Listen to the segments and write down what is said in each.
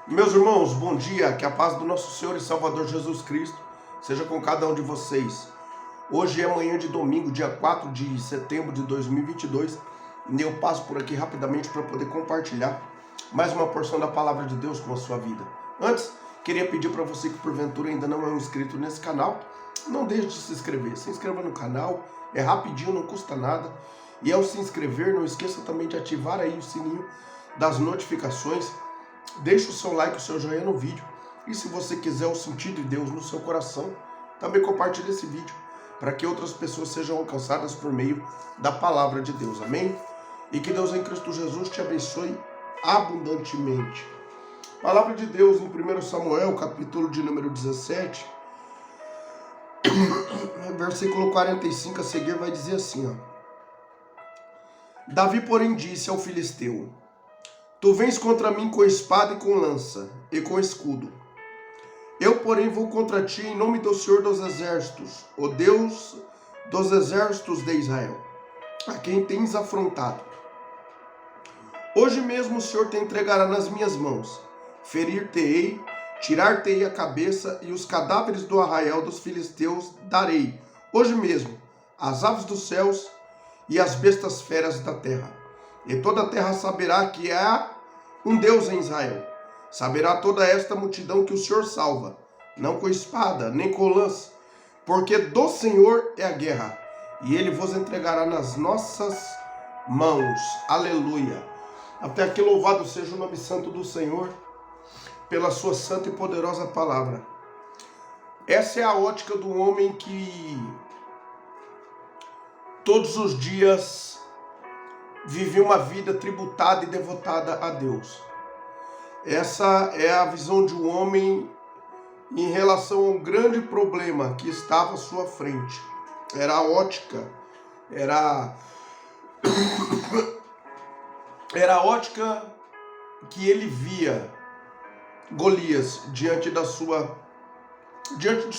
Meus irmãos, bom dia, que a paz do nosso Senhor e Salvador Jesus Cristo seja com cada um de vocês. Hoje é manhã de domingo, dia 4 de setembro de 2022, e eu passo por aqui rapidamente para poder compartilhar mais uma porção da palavra de Deus com a sua vida. Antes, queria pedir para você que porventura ainda não é um inscrito nesse canal, não deixe de se inscrever. Se inscreva no canal, é rapidinho, não custa nada. E ao se inscrever, não esqueça também de ativar aí o sininho das notificações. Deixe o seu like, o seu joinha no vídeo. E se você quiser o sentido de Deus no seu coração, também compartilhe esse vídeo para que outras pessoas sejam alcançadas por meio da palavra de Deus. Amém? E que Deus em Cristo Jesus te abençoe abundantemente. Palavra de Deus em 1 Samuel, capítulo de número 17, versículo 45 a seguir vai dizer assim, ó. Davi, porém, disse ao filisteu: Tu vens contra mim com espada e com lança, e com escudo. Eu, porém, vou contra ti em nome do Senhor dos Exércitos, o Deus dos Exércitos de Israel, a quem tens afrontado. Hoje mesmo o Senhor te entregará nas minhas mãos. Ferir-te-ei, tirar-te-ei a cabeça, e os cadáveres do arraial dos filisteus darei, hoje mesmo, às aves dos céus e às bestas feras da terra. E toda a terra saberá que há um Deus em Israel. Saberá toda esta multidão que o Senhor salva, não com espada, nem com lança, porque do Senhor é a guerra, e ele vos entregará nas nossas mãos. Aleluia. Até aqui louvado seja o nome santo do Senhor, pela sua santa e poderosa palavra. Essa é a ótica do homem que todos os dias vive uma vida tributada e devotada a Deus. Essa é a visão de um homem em relação a um grande problema que estava à sua frente. Era a ótica, era a ótica que ele via Golias diante dos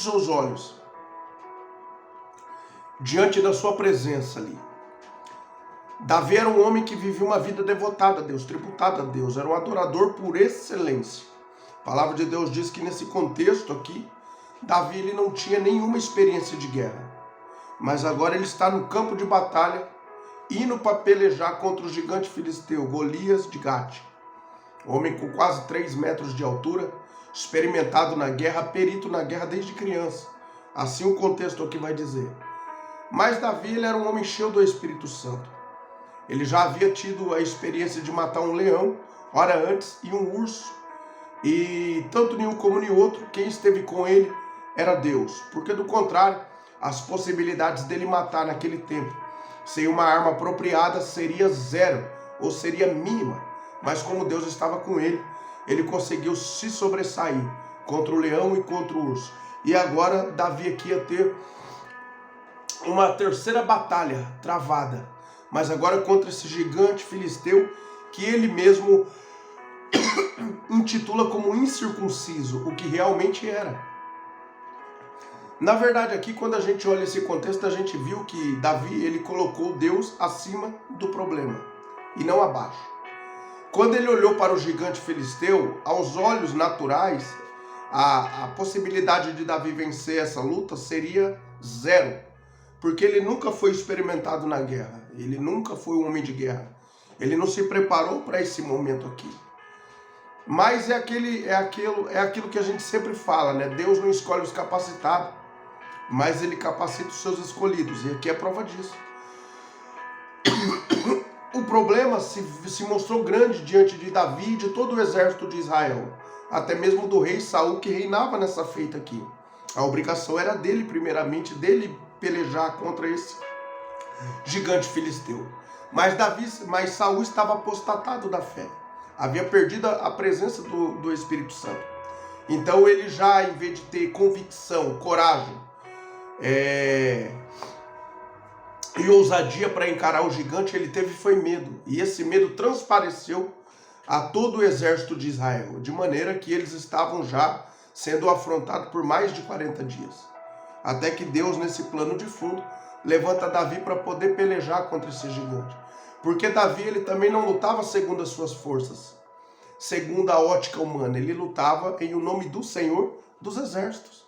seus olhos, diante da sua presença ali. Davi era um homem que vivia uma vida devotada a Deus, tributada a Deus, era um adorador por excelência. A palavra de Deus diz que nesse contexto aqui, Davi ele não tinha nenhuma experiência de guerra, mas agora ele está no campo de batalha, indo para pelejar contra o gigante filisteu, Golias de Gate. Homem com quase 3 metros de altura, experimentado na guerra, perito na guerra desde criança. Assim o contexto aqui vai dizer. Mas Davi ele era um homem cheio do Espírito Santo. Ele já havia tido a experiência de matar um leão, hora antes, e um urso. E tanto nenhum como nenhum outro, quem esteve com ele era Deus. Porque do contrário, as possibilidades dele matar naquele tempo, sem uma arma apropriada, seria zero, ou seria mínima. Mas como Deus estava com ele, ele conseguiu se sobressair contra o leão e contra o urso. E agora Davi aqui ia ter uma terceira batalha travada, mas agora contra esse gigante filisteu que ele mesmo intitula como incircunciso, o que realmente era. Na verdade aqui, quando a gente olha esse contexto, a gente viu que Davi ele colocou Deus acima do problema e não abaixo. Quando ele olhou para o gigante filisteu, aos olhos naturais, a possibilidade de Davi vencer essa luta seria zero, porque ele nunca foi experimentado na guerra, ele nunca foi um homem de guerra, ele não se preparou para esse momento aqui. Mas é aquilo que a gente sempre fala, né? Deus não escolhe os capacitados, mas ele capacita os seus escolhidos, e aqui é prova disso. O problema se mostrou grande diante de Davi e de todo o exército de Israel, até mesmo do rei Saul que reinava nessa feita aqui. A obrigação era dele, primeiramente, dele pelejar contra esse gigante filisteu. Mas Saul estava apostatado da fé, havia perdido a presença do Espírito Santo. Então ele já, em vez de ter convicção, coragem e ousadia para encarar o gigante, ele foi medo. E esse medo transpareceu a todo o exército de Israel, de maneira que eles estavam já sendo afrontados por mais de 40 dias. Até que Deus, nesse plano de fundo, levanta Davi para poder pelejar contra esse gigante. Porque Davi ele também não lutava segundo as suas forças. segundo a ótica humana, ele lutava em o nome do Senhor dos Exércitos.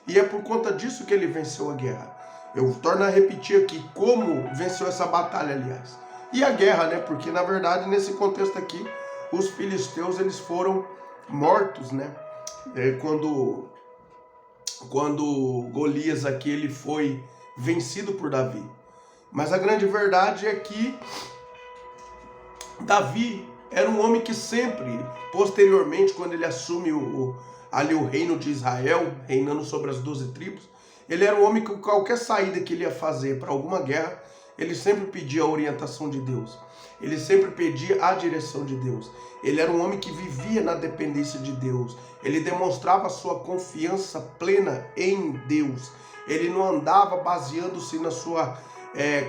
E é por conta disso que ele venceu a guerra. Eu torno a repetir aqui como venceu essa batalha, aliás. E a guerra, né? Porque na verdade, nesse contexto aqui, os filisteus eles foram mortos, né? Quando Golias aqui ele foi vencido por Davi. Mas a grande verdade é que Davi era um homem que sempre, posteriormente, quando ele assume ali o reino de Israel, reinando sobre as 12 tribos, ele era um homem que qualquer saída que ele ia fazer para alguma guerra, ele sempre pedia a orientação de Deus. Ele sempre pedia a direção de Deus. Ele era um homem que vivia na dependência de Deus. Ele demonstrava a sua confiança plena em Deus. Ele não andava baseando-se na sua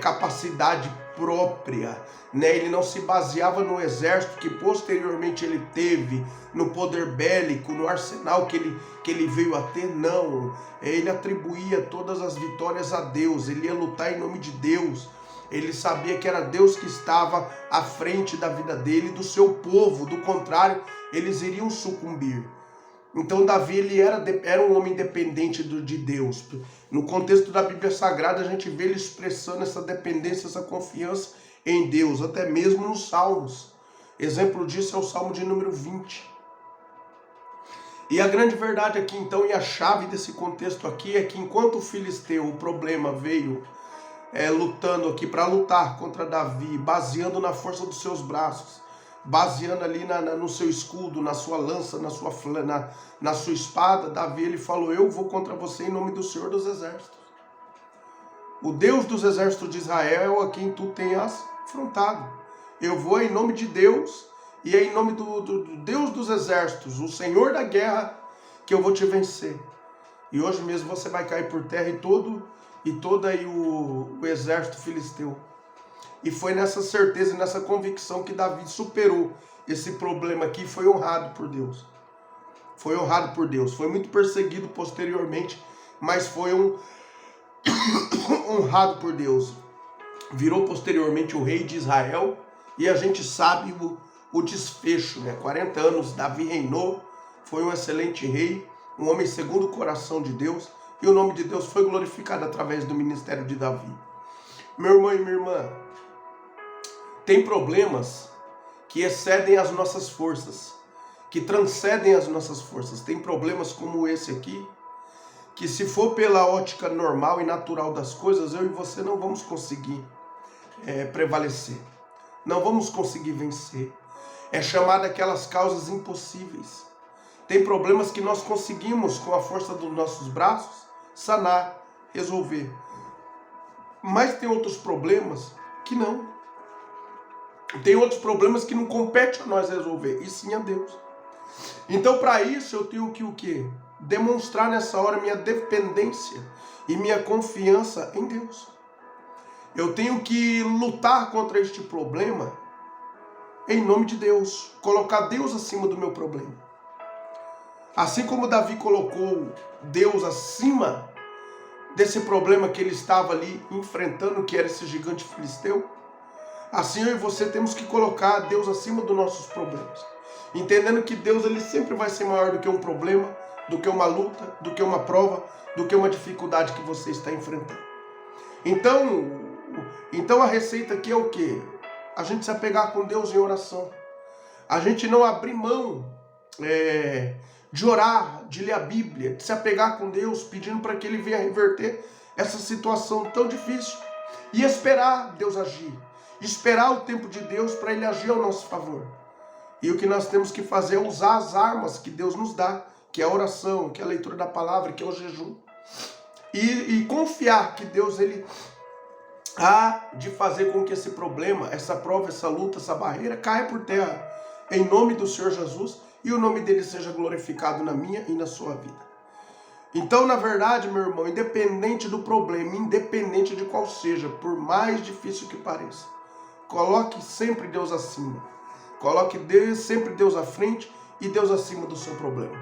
capacidade própria, né? Ele não se baseava no exército que posteriormente ele teve, no poder bélico, no arsenal que ele veio a ter, não. Ele atribuía todas as vitórias a Deus, ele ia lutar em nome de Deus. Ele sabia que era Deus que estava à frente da vida dele e do seu povo, do contrário, eles iriam sucumbir. Então Davi ele era um homem dependente de Deus. No contexto da Bíblia Sagrada a gente vê ele expressando essa dependência, essa confiança em Deus, até mesmo nos Salmos. Exemplo disso é o Salmo de número 20. E a grande verdade aqui então, e a chave desse contexto aqui, é que enquanto o filisteu, o problema veio lutando aqui para lutar contra Davi, baseando na força dos seus braços, baseando ali no seu escudo, na sua lança, na sua espada, Davi ele falou: eu vou contra você em nome do Senhor dos Exércitos. O Deus dos exércitos de Israel a quem tu tenhas afrontado. Eu vou em nome de Deus e é em nome do Deus dos exércitos, o Senhor da guerra, que eu vou te vencer. E hoje mesmo você vai cair por terra e todo aí o exército filisteu. E foi nessa certeza e nessa convicção que Davi superou esse problema aqui e foi honrado por Deus. Foi honrado por Deus. Foi muito perseguido posteriormente, mas foi honrado por Deus. Virou posteriormente o rei de Israel e a gente sabe o desfecho, né? 40 anos Davi reinou, foi um excelente rei, um homem segundo o coração de Deus, e o nome de Deus foi glorificado através do ministério de Davi. Meu irmão e minha irmã, tem problemas que excedem as nossas forças, que transcendem as nossas forças. Tem problemas como esse aqui, que se for pela ótica normal e natural das coisas, eu e você não vamos conseguir prevalecer. Não vamos conseguir vencer. É chamado aquelas causas impossíveis. Tem problemas que nós conseguimos, com a força dos nossos braços, sanar, resolver. Mas tem outros problemas que não. Tem outros problemas que não compete a nós resolver, e sim a Deus. Então, para isso, eu tenho que o quê? Demonstrar nessa hora minha dependência e minha confiança em Deus. Eu tenho que lutar contra este problema em nome de Deus. Colocar Deus acima do meu problema. Assim como Davi colocou Deus acima desse problema que ele estava ali enfrentando, que era esse gigante filisteu, assim eu e você temos que colocar Deus acima dos nossos problemas. Entendendo que Deus ele sempre vai ser maior do que um problema, do que uma luta, do que uma prova, do que uma dificuldade que você está enfrentando. Então a receita aqui é o quê? A gente se apegar com Deus em oração. A gente não abrir mão de orar, de ler a Bíblia, de se apegar com Deus, pedindo para que Ele venha reverter essa situação tão difícil. E esperar Deus agir. Esperar o tempo de Deus para Ele agir ao nosso favor. E o que nós temos que fazer é usar as armas que Deus nos dá, que é a oração, que é a leitura da palavra, que é o jejum. E confiar que Deus ele há de fazer com que esse problema, essa prova, essa luta, essa barreira caia por terra. Em nome do Senhor Jesus, e o nome dele seja glorificado na minha e na sua vida. Então, na verdade, meu irmão, independente do problema, independente de qual seja, por mais difícil que pareça, coloque sempre Deus acima. Coloque sempre Deus à frente e Deus acima do seu problema.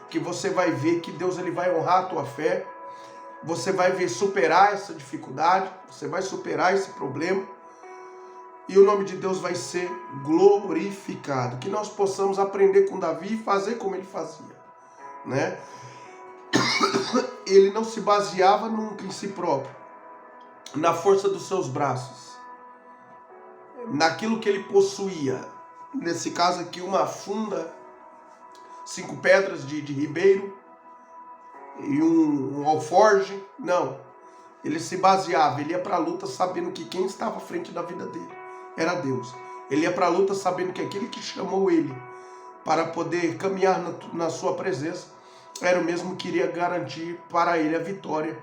Que você vai ver que Deus ele vai honrar a tua fé. Você vai ver superar essa dificuldade. Você vai superar esse problema. e o nome de Deus vai ser glorificado. Que nós possamos aprender com Davi e fazer como ele fazia, né? Ele não se baseava nunca em si próprio, na força dos seus braços, naquilo que ele possuía. Nesse caso aqui, uma funda, 5 pedras de ribeiro e um alforge. Não, ele se baseava, ele ia para a luta sabendo que quem estava à frente da vida dele era Deus. Ele ia para a luta sabendo que aquele que chamou ele para poder caminhar na sua presença era o mesmo que iria garantir para ele a vitória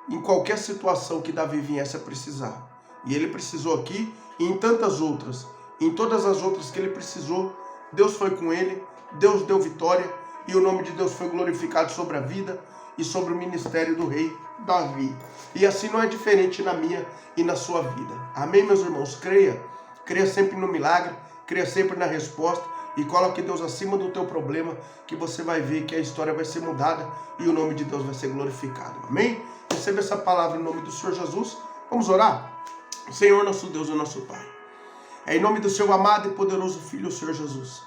em qualquer situação que Davi viesse a precisar. E ele precisou aqui e em tantas outras. Em todas as outras que ele precisou, Deus foi com ele, Deus deu vitória e o nome de Deus foi glorificado sobre a vida e sobre o ministério do rei Davi. E assim não é diferente na minha e na sua vida. Amém, meus irmãos? Creia sempre no milagre, creia sempre na resposta e coloque Deus acima do teu problema, que você vai ver que a história vai ser mudada e o nome de Deus vai ser glorificado. Amém? Receba essa palavra em nome do Senhor Jesus. Vamos orar? Senhor, nosso Deus e nosso Pai, é em nome do seu amado e poderoso Filho, o Senhor Jesus,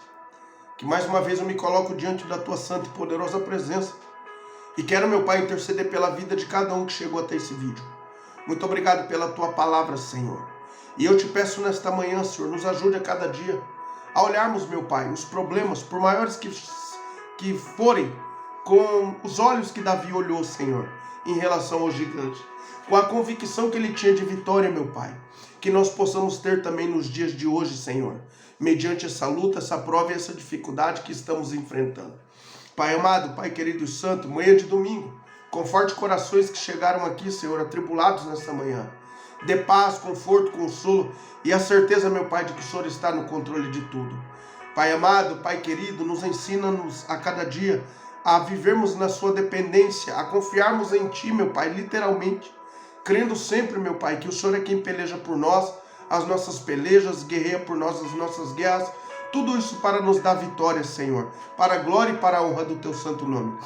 que mais uma vez eu me coloco diante da tua santa e poderosa presença e quero, meu Pai, interceder pela vida de cada um que chegou até esse vídeo. Muito obrigado pela tua palavra, Senhor. E eu te peço nesta manhã, Senhor, nos ajude a cada dia a olharmos, meu Pai, os problemas, por maiores que forem, com os olhos que Davi olhou, Senhor, em relação ao gigante, com a convicção que ele tinha de vitória, meu Pai, que nós possamos ter também nos dias de hoje, Senhor, mediante essa luta, essa prova e essa dificuldade que estamos enfrentando. Pai amado, Pai querido e santo, manhã de domingo, conforte corações que chegaram aqui, Senhor, atribulados nesta manhã. Dê paz, conforto, consolo e a certeza, meu Pai, de que o Senhor está no controle de tudo. Pai amado, Pai querido, nos ensina-nos a cada dia a vivermos na sua dependência, a confiarmos em Ti, meu Pai, literalmente, crendo sempre, meu Pai, que o Senhor é quem peleja por nós, as nossas pelejas, guerreia por nós as nossas guerras, tudo isso para nos dar vitória, Senhor, para a glória e para a honra do Teu santo nome.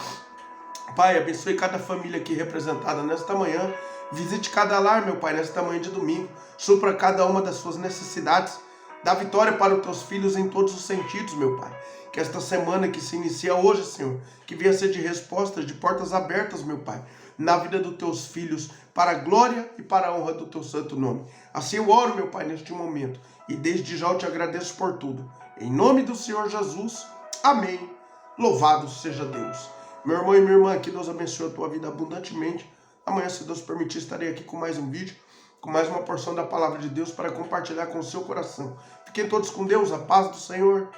Pai, abençoe cada família aqui representada nesta manhã, visite cada lar, meu Pai, nesta manhã de domingo, supra cada uma das suas necessidades, dá vitória para os Teus filhos em todos os sentidos, meu Pai. Que esta semana que se inicia hoje, Senhor, que venha ser de respostas, de portas abertas, meu Pai, na vida dos Teus filhos, para a glória e para a honra do Teu santo nome. Assim eu oro, meu Pai, neste momento, e desde já eu te agradeço por tudo. Em nome do Senhor Jesus, amém. Louvado seja Deus. Meu irmão e minha irmã, que Deus abençoe a tua vida abundantemente. Amanhã, se Deus permitir, estarei aqui com mais um vídeo, com mais uma porção da palavra de Deus para compartilhar com o seu coração. Fiquem todos com Deus, a paz do Senhor